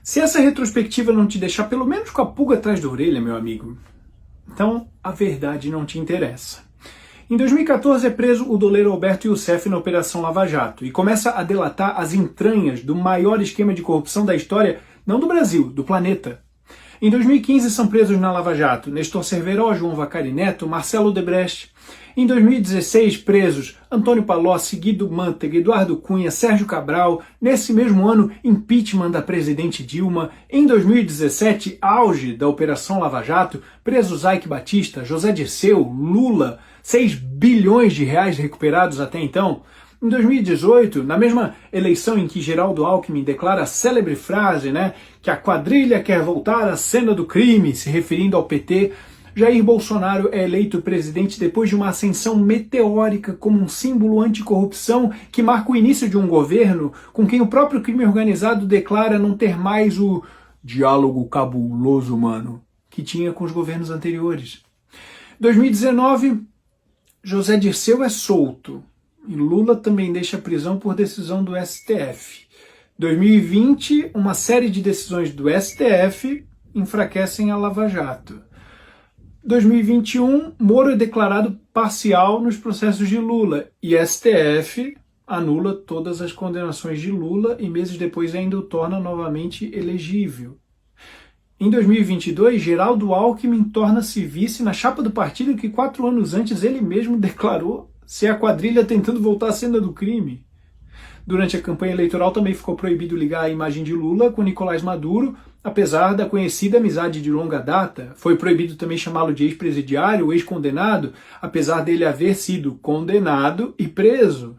Se essa retrospectiva não te deixar pelo menos com a pulga atrás da orelha, meu amigo, então a verdade não te interessa. Em 2014 é preso o doleiro Alberto Youssef na Operação Lava Jato e começa a delatar as entranhas do maior esquema de corrupção da história, não do Brasil, do planeta. Em 2015 são presos na Lava Jato Nestor Cerveró, João Vacari Neto, Marcelo Odebrecht. Em 2016 presos Antônio Palocci, Guido Mantega, Eduardo Cunha, Sérgio Cabral. Nesse mesmo ano, impeachment da presidente Dilma. Em 2017, auge da Operação Lava Jato, presos Eike Batista, José Dirceu, Lula, 6 bilhões de reais recuperados até então. Em 2018, na mesma eleição em que Geraldo Alckmin declara a célebre frase, que a quadrilha quer voltar à cena do crime, se referindo ao PT, Jair Bolsonaro é eleito presidente depois de uma ascensão meteórica como um símbolo anticorrupção que marca o início de um governo com quem o próprio crime organizado declara não ter mais o diálogo cabuloso humano que tinha com os governos anteriores. 2019, José Dirceu é solto. E Lula também deixa a prisão por decisão do STF. 2020, uma série de decisões do STF enfraquecem a Lava Jato. 2021, Moro é declarado parcial nos processos de Lula e STF anula todas as condenações de Lula e meses depois ainda o torna novamente elegível. Em 2022, Geraldo Alckmin torna-se vice na chapa do partido que 4 anos antes ele mesmo declarou ser a quadrilha tentando voltar à cena do crime. Durante a campanha eleitoral também ficou proibido ligar a imagem de Lula com Nicolás Maduro, apesar da conhecida amizade de longa data. Foi proibido também chamá-lo de ex-presidiário ou ex-condenado, apesar dele haver sido condenado e preso.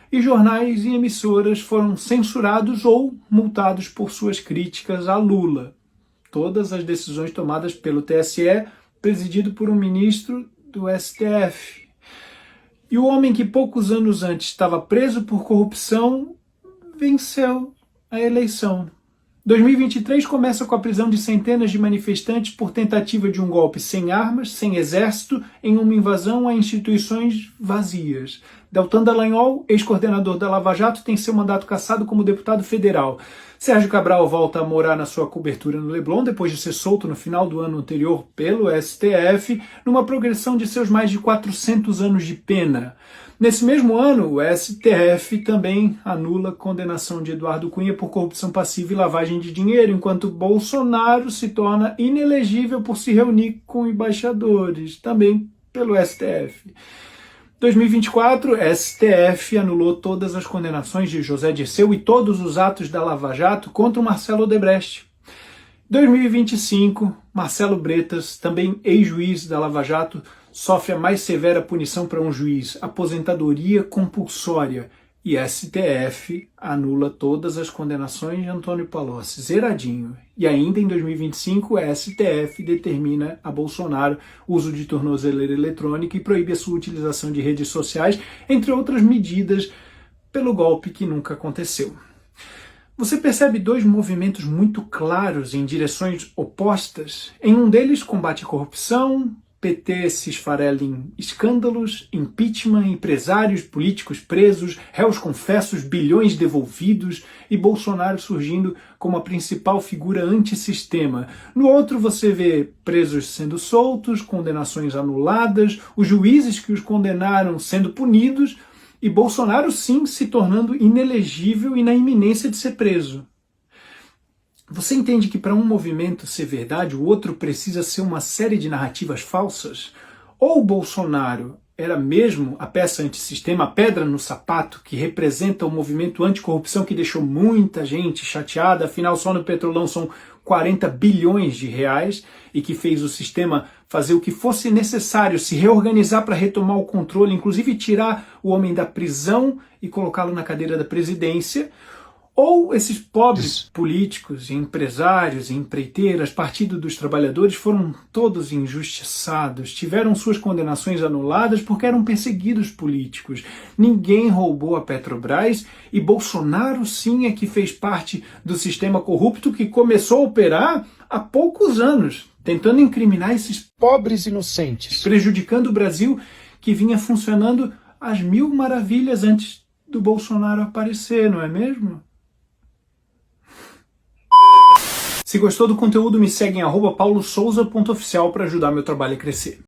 E jornais e emissoras foram censurados ou multados por suas críticas a Lula. Todas as decisões tomadas pelo TSE, presidido por um ministro do STF. E o homem que poucos anos antes estava preso por corrupção venceu a eleição. 2023 começa com a prisão de centenas de manifestantes por tentativa de um golpe sem armas, sem exército, em uma invasão a instituições vazias. Deltan Dallagnol, ex-coordenador da Lava Jato, tem seu mandato cassado como deputado federal. Sérgio Cabral volta a morar na sua cobertura no Leblon, depois de ser solto no final do ano anterior pelo STF, numa progressão de seus mais de 400 anos de pena. Nesse mesmo ano, o STF também anula a condenação de Eduardo Cunha por corrupção passiva e lavagem de dinheiro, enquanto Bolsonaro se torna inelegível por se reunir com embaixadores, também pelo STF. 2024, STF anulou todas as condenações de José Dirceu e todos os atos da Lava Jato contra o Marcelo Odebrecht. 2025, Marcelo Bretas, também ex-juiz da Lava Jato, sofre a mais severa punição para um juiz, aposentadoria compulsória, e STF anula todas as condenações de Antônio Palocci, zeradinho. E ainda em 2025, a STF determina a Bolsonaro o uso de tornozeleira eletrônica e proíbe a sua utilização de redes sociais, entre outras medidas, pelo golpe que nunca aconteceu. Você percebe 2 movimentos muito claros em direções opostas? Em um deles, combate à corrupção, PT se esfarela em escândalos, impeachment, empresários políticos presos, réus confessos, bilhões devolvidos e Bolsonaro surgindo como a principal figura antissistema. No outro você vê presos sendo soltos, condenações anuladas, os juízes que os condenaram sendo punidos e Bolsonaro sim se tornando inelegível e na iminência de ser preso. Você entende que para um movimento ser verdade, o outro precisa ser uma série de narrativas falsas? Ou o Bolsonaro era mesmo a peça antissistema, a pedra no sapato, que representa o movimento anticorrupção que deixou muita gente chateada, afinal só no Petrolão são 40 bilhões de reais, e que fez o sistema fazer o que fosse necessário, se reorganizar para retomar o controle, inclusive tirar o homem da prisão e colocá-lo na cadeira da presidência? Ou esses pobres políticos, empresários, empreiteiras, Partido dos Trabalhadores foram todos injustiçados, tiveram suas condenações anuladas porque eram perseguidos políticos. Ninguém roubou a Petrobras e Bolsonaro sim é que fez parte do sistema corrupto que começou a operar há poucos anos, tentando incriminar esses pobres inocentes, prejudicando o Brasil que vinha funcionando às mil maravilhas antes do Bolsonaro aparecer, não é mesmo? Se gostou do conteúdo, me segue em @paulosouza.oficial para ajudar meu trabalho a crescer.